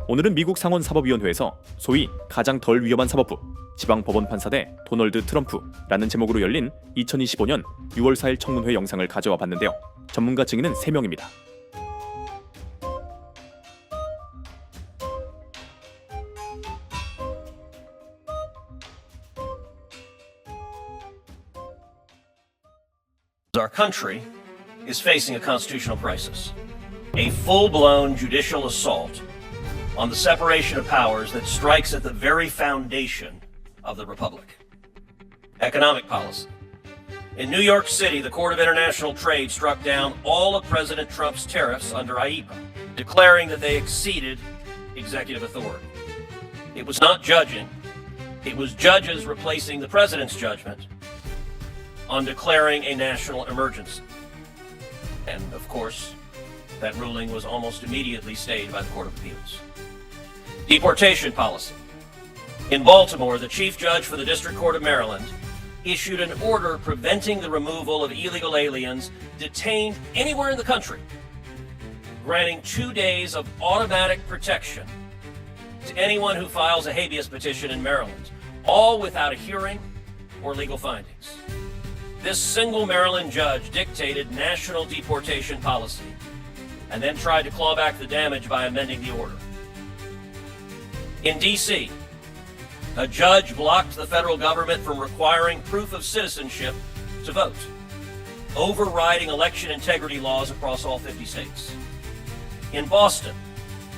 오늘은 미국 상원사법위원회에서 소위 가장 덜 위험한 사법부 지방법원 판사대 도널드 트럼프라는 제목으로 열린 2025년 6월 4일 청문회 영상을 가져와 봤는데요. 전문가 증인은 3명입니다. Our country is facing a constitutional crisis, a full-blown judicial assault on the separation of powers that strikes at the very foundation of the republic. Economic policy. In New York City, the Court of International Trade struck down all of President Trump's tariffs under IEEPA, declaring that they exceeded executive authority. It was not judging, it was judges replacing the president's judgment on declaring a national emergency. And of course, that ruling was almost immediately stayed by the Court of Appeals. Deportation policy. In Baltimore, the Chief Judge for the District Court of Maryland issued an order preventing the removal of illegal aliens detained anywhere in the country, granting 2 days of automatic protection to anyone who files a habeas petition in Maryland, all without a hearing or legal findings. This single Maryland judge dictated national deportation policy and then tried to claw back the damage by amending the order. In D.C., a judge blocked the federal government from requiring proof of citizenship to vote, overriding election integrity laws across all 50 states. In Boston,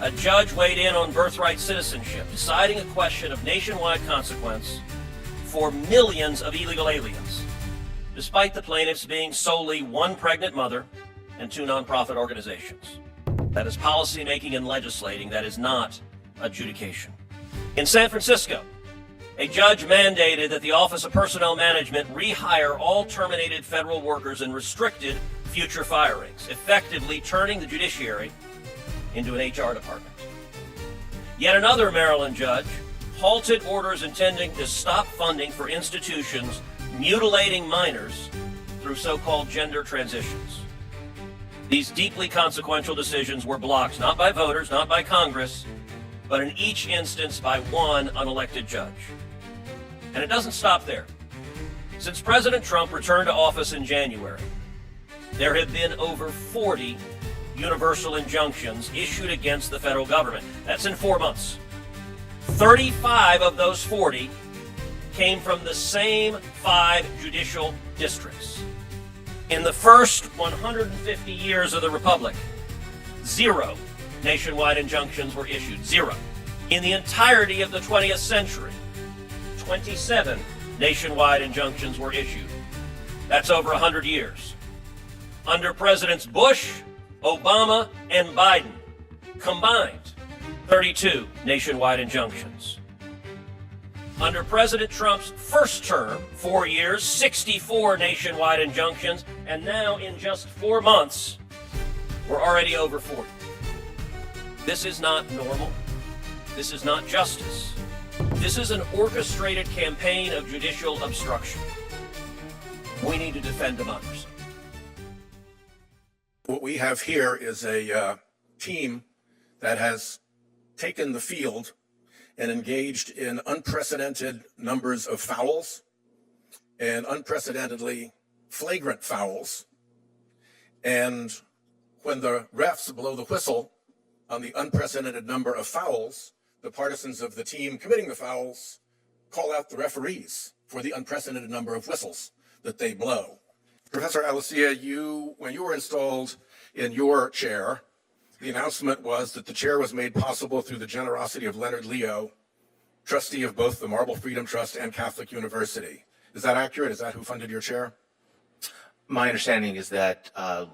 a judge weighed in on birthright citizenship, deciding a question of nationwide consequence for millions of illegal aliens, despite the plaintiffs being solely one pregnant mother and 2 nonprofit organizations. That is policymaking and legislating. That is not adjudication. In San Francisco, a judge mandated that the Office of Personnel Management rehire all terminated federal workers and restricted future firings, effectively turning the judiciary into an HR department. Yet another Maryland judge halted orders intending to stop funding for institutions mutilating minors through so-called gender transitions. These deeply consequential decisions were blocked not by voters, not by Congress, but in each instance by one unelected judge. And it doesn't stop there. Since President Trump returned to office in January, there have been over 40 universal injunctions issued against the federal government. That's in 4 months. 35 of those 40 came from the same 5 judicial districts. In the first 150 years of the Republic, 0 nationwide injunctions were issued. 0. In the entirety of the 20th century, 27 nationwide injunctions were issued. That's over 100 years. Under Presidents Bush, Obama, and Biden, combined, 32 nationwide injunctions. Under President Trump's first term, 4 years, 64 nationwide injunctions, and now in just 4 months, we're already over 40. This is not normal. This is not justice. This is an orchestrated campaign of judicial obstruction. We need to defend democracy. What we have here is a team that has taken the field and engaged in unprecedented numbers of fouls and unprecedentedly flagrant fouls. And when the refs blow the whistle on the unprecedented number of fouls, the partisans of the team committing the fouls call out the referees for the unprecedented number of whistles that they blow. Professor Alicia, when you were installed in your chair, the announcement was that the chair was made possible through the generosity of Leonard Leo, trustee of both the Marble Freedom Trust and Catholic University. Is that accurate? Is that who funded your chair? My understanding is that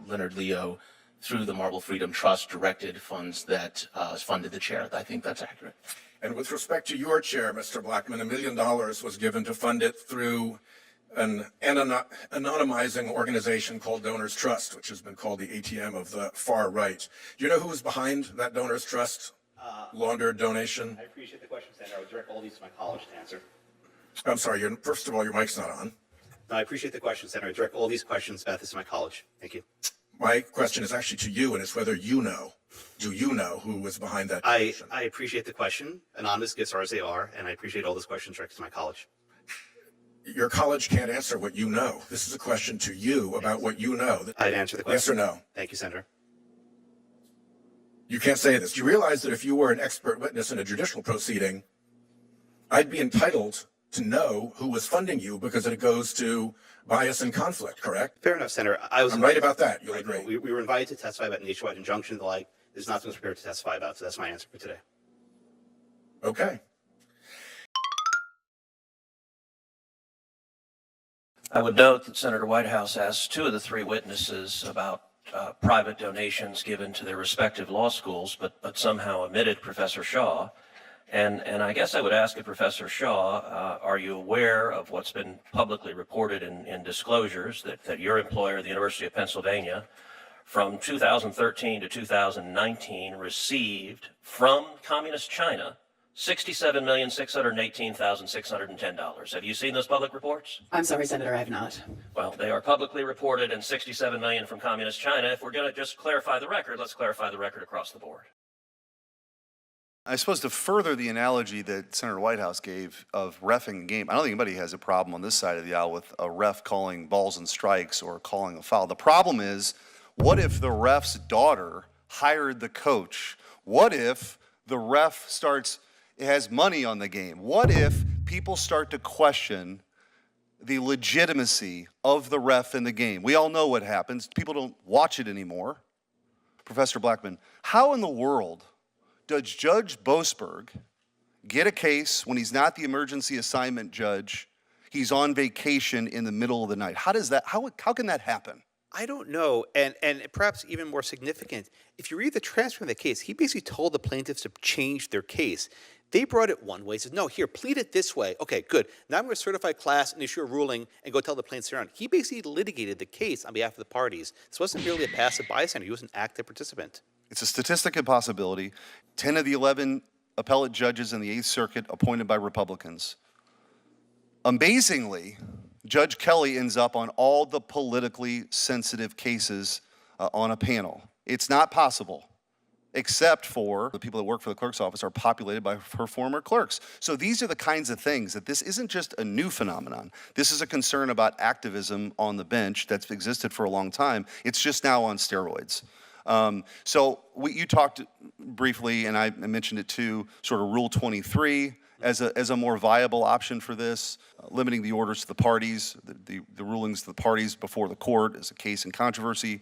Leonard Leo, through the Marble Freedom Trust, directed funds that funded the chair. I think that's accurate. And with respect to your chair, Mr. Blackman, $1 million was given to fund it through an anonymizing organization called Donors Trust, which has been called the ATM of the far right. Do you know who was behind that Donors Trust laundered donation? I appreciate the question, Senator. I would direct all these to my college to answer. I'm sorry, first of all, your mic's not on. No, I appreciate the question, Senator. I direct all these questions back to my college. Thank you. My question is actually to you, and it's whether you know. Do you know who was behind that I decision? appreciate the question. Anonymous gifts are as they are, and I appreciate all those questions directed to my college. Your college can't answer what you know. This is a question to you about what you know. I'd answer the question. Yes or no? Thank you, Senator. You can't say this. Do you realize that if you were an expert witness in a judicial proceeding, I'd be entitled to know who was funding you because it goes to bias and conflict, correct? Fair enough, Senator. I'm right about that. You'll Right, agree. we were invited to testify about nationwide injunction and the like. There's nothing I was prepared to testify about, so that's my answer for today. Okay. I would note that Senator Whitehouse asked two of the three witnesses about private donations given to their respective law schools, but somehow omitted Professor Shaw. And I guess I would ask of Professor Shaw, are you aware of what's been publicly reported in disclosures that your employer, the University of Pennsylvania, from 2013 to 2019 received from Communist China $67,618,610. Have you seen those public reports? I'm sorry, Senator, I have not. Well, they are publicly reported, and $67 million from Communist China. If we're going to just clarify the record, let's clarify the record across the board. I suppose to further the analogy that Senator Whitehouse gave of reffing the game, I don't think anybody has a problem on this side of the aisle with a ref calling balls and strikes or calling a foul. The problem is, what if the ref's daughter hired the coach? What if the ref has money on the game? What if people start to question the legitimacy of the ref in the game? We all know what happens. People don't watch it anymore. Professor Blackman, how in the world does Judge Boasberg get a case when he's not the emergency assignment judge? He's on vacation in the middle of the night. How can that happen? I don't know, and perhaps even more significant, if you read the transcript of the case, he basically told the plaintiffs to change their case. They brought it one way, said, no, here, plead it this way. Okay, good. Now I'm going to certify class and issue a ruling and go tell the plaintiffs around. He basically litigated the case on behalf of the parties. This wasn't merely a passive bystander. He was an active participant. It's a statistic impossibility. 10 of the 11 appellate judges in the 8th Circuit appointed by Republicans. Amazingly, Judge Kelly ends up on all the politically sensitive cases on a panel. It's not possible, except for the people that work for the clerk's office are populated by her former clerks. So these are the kinds of things that this isn't just a new phenomenon. This is a concern about activism on the bench that's existed for a long time. It's just now on steroids. You talked briefly, and I mentioned it too, sort of Rule 23 as a more viable option for this, limiting the orders to the parties, the rulings to the parties before the court as a case in controversy.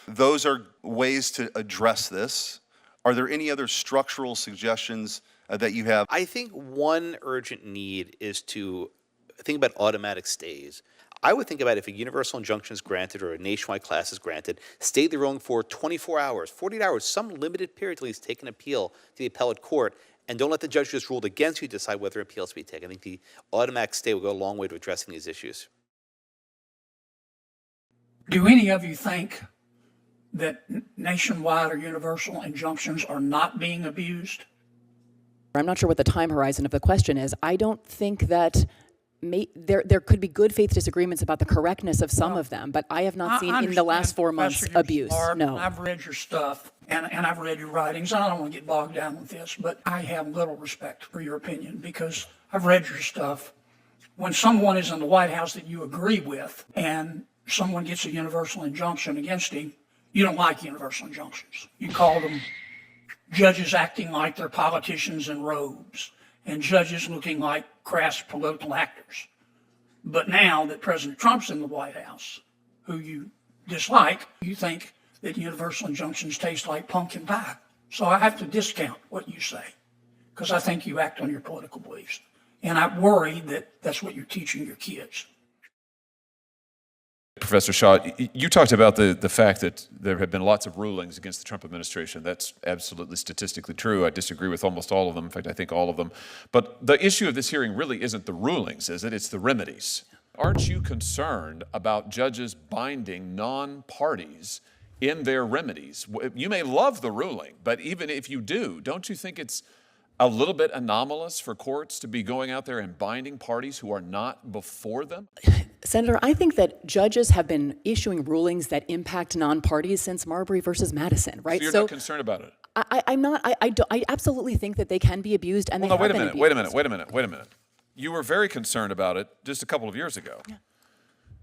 Those are ways to address this. Are there any other structural suggestions that you have? I think one urgent need is to think about automatic stays. I would think about if a universal injunction is granted or a nationwide class is granted, stay the ruling for 24 hours, 48 hours, some limited period till he's taken appeal to the appellate court, and don't let the judge just rule against you to decide whether appeals to be taken. I think the automatic stay will go a long way to addressing these issues. Do any of you think that nationwide or universal injunctions are not being abused? I'm not sure what the time horizon of the question is. I don't think that there could be good faith disagreements about the correctness of some of them, but I have not seen in the last 4 months Professor, you're abuse. smart, No. I've read your stuff and I've read your writings. I don't want to get bogged down with this, but I have little respect for your opinion because I've read your stuff. When someone is in the White House that you agree with and someone gets a universal injunction against him, you don't like universal injunctions. You call them judges acting like they're politicians in robes and judges looking like crass political actors. But now that President Trump's in the White House, who you dislike, you think that universal injunctions taste like pumpkin pie. So I have to discount what you say because I think you act on your political beliefs. And I worry that that's what you're teaching your kids. Professor Shaw, you talked about the fact that there have been lots of rulings against the Trump administration. That's absolutely statistically true. I disagree with almost all of them. In fact, I think all of them. But the issue of this hearing really isn't the rulings, is it? It's the remedies. Aren't you concerned about judges binding non-parties in their remedies? You may love the ruling, but even if you do, don't you think it's a little bit anomalous for courts to be going out there and binding parties who are not before them? Senator, I think that judges have been issuing rulings that impact non-parties since Marbury versus Madison, right? So you're not concerned about it? I'm not. I absolutely think that they can be abused, and Well, they no, have been abused. wait a minute. You were very concerned about it just a couple of years ago. Yeah.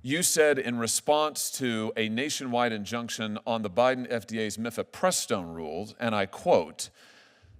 You said in response to a nationwide injunction on the Biden FDA's mifepristone rules, and I quote,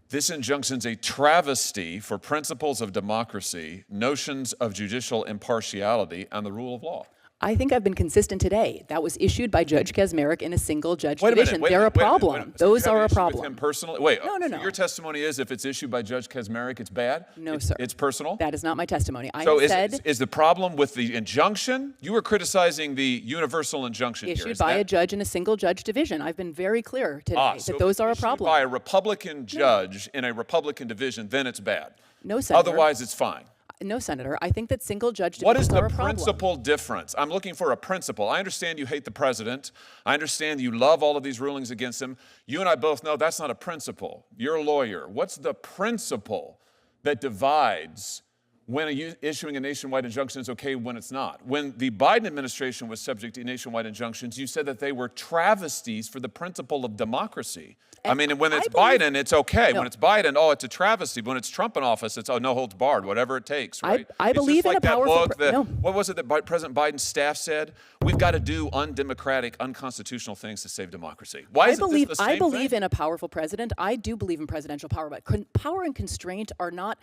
"This injunction's a travesty for principles of democracy, notions of judicial impartiality, and the rule of law." I think I've been consistent today. That was issued by Judge Kaczmarek in a single judge division. They're a problem. Those are a problem. With him personally? Wait, No. so your testimony is if it's issued by Judge Kaczmarek, it's bad? No, sir. It's personal? That is not my testimony. So I said is the problem with the injunction? You were criticizing the universal injunction here. issued by a judge in a single judge division. I've been very clear today So that those are a issued problem. by a Republican judge in a Republican division, then it's bad. No, Senator. Otherwise, it's fine. No, Senator. I think that single judge What is divisions the are a problem. principal difference? I'm looking for a principle. I understand you hate the president. I understand you love all of these rulings against him. You and I both know that's not a principle. You're a lawyer. What's the principle that divides when issuing a nationwide injunction is okay when it's not? When the Biden administration was subject to nationwide injunctions, you said that they were travesties for the principle of democracy. I mean, when it's Biden, it's okay. No. When it's Biden, oh, it's a travesty. When it's Trump in office, it's, oh, no holds barred, whatever it takes, right? I It's believe just in like a that powerful book, no. what was it that President Biden's staff said? We've got to do undemocratic, unconstitutional things to save democracy. Why isn't this the same I believe thing? in a powerful president. I do believe in presidential power, but power and constraint are not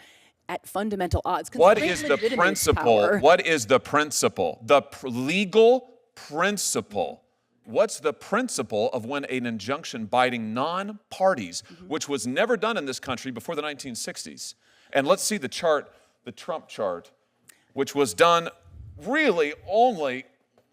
at fundamental odds. What Constraint is the legitimates principle? power. What is the principle? The legal principle. What's the principle of when an injunction binding non-parties, which was never done in this country before the 1960s? And let's see the chart, the Trump chart, which was done really only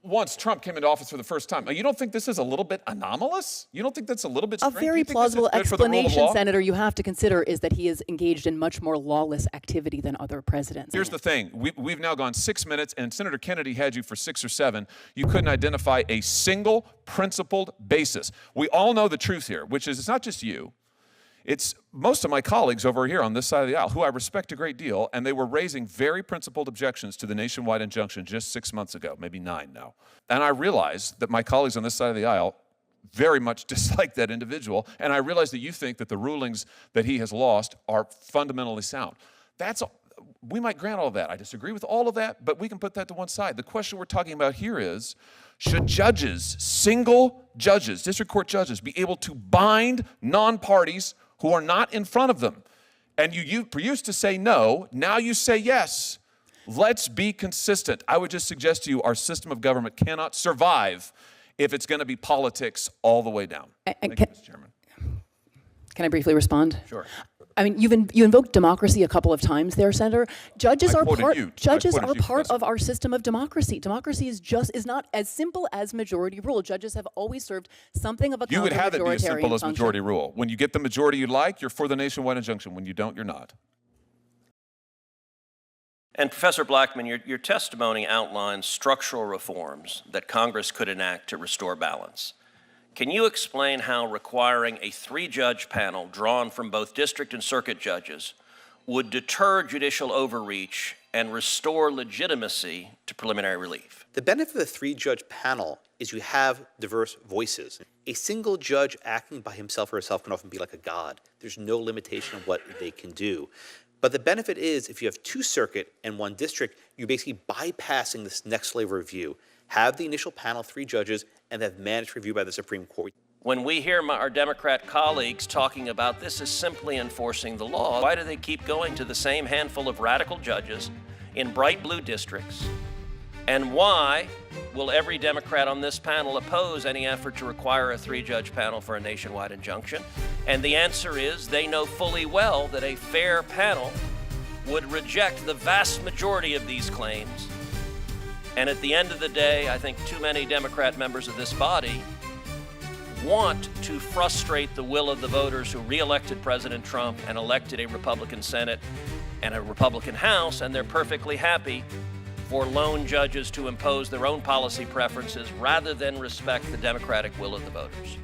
once Trump came into office for the first time. You don't think this is a little bit anomalous? You don't think that's a little bit A strange? Do very you think this is plausible good for the rule of explanation, law? Senator, you have to consider is that he is engaged in much more lawless activity than other presidents. Here's the thing. We've now gone 6 minutes, and Senator Kennedy had you for 6 or 7. You couldn't identify a single principled basis. We all know the truth here, which is it's not just you. It's most of my colleagues over here on this side of the aisle, who I respect a great deal, and they were raising very principled objections to the nationwide injunction just 6 months ago, maybe 9 now. And I realized that my colleagues on this side of the aisle very much dislike that individual, and I realize that you think that the rulings that he has lost are fundamentally sound. We might grant all of that. I disagree with all of that, but we can put that to one side. The question we're talking about here is, should judges, single judges, district court judges, be able to bind non-parties who are not in front of them? And you used to say no, now you say yes. Let's be consistent. I would just suggest to you our system of government cannot survive if it's going to be politics all the way down. Thank you, Mr. Chairman. Can I briefly respond? Sure. I mean, you invoked democracy a couple of times there, Senator. Judges I are quoted part. you. Judges I quoted are you, part Professor. of our system of democracy. Democracy is not as simple as majority rule. Judges have always served something of a You would have it be as simple as function. majority rule. When you get the majority you like, you're for the nationwide injunction. When you don't, you're not. And Professor Blackman, your testimony outlines structural reforms that Congress could enact to restore balance. Can you explain how requiring a 3-judge panel drawn from both district and circuit judges would deter judicial overreach and restore legitimacy to preliminary relief? The benefit of the 3-judge panel is you have diverse voices. A single judge acting by himself or herself can often be like a god. There's no limitation of what they can do. But the benefit is if you have 2 circuit and 1 district, you're basically bypassing this next layer of review. Have the initial panel, 3 judges, and have mandatory review by the Supreme Court. When we hear our Democrat colleagues talking about this as simply enforcing the law, why do they keep going to the same handful of radical judges in bright blue districts? And why will every Democrat on this panel oppose any effort to require a 3-judge panel for a nationwide injunction? And the answer is they know fully well that a fair panel would reject the vast majority of these claims. And at the end of the day, I think too many Democrat members of this body want to frustrate the will of the voters who reelected President Trump and elected a Republican Senate and a Republican House, and they're perfectly happy for lone judges to impose their own policy preferences rather than respect the democratic will of the voters.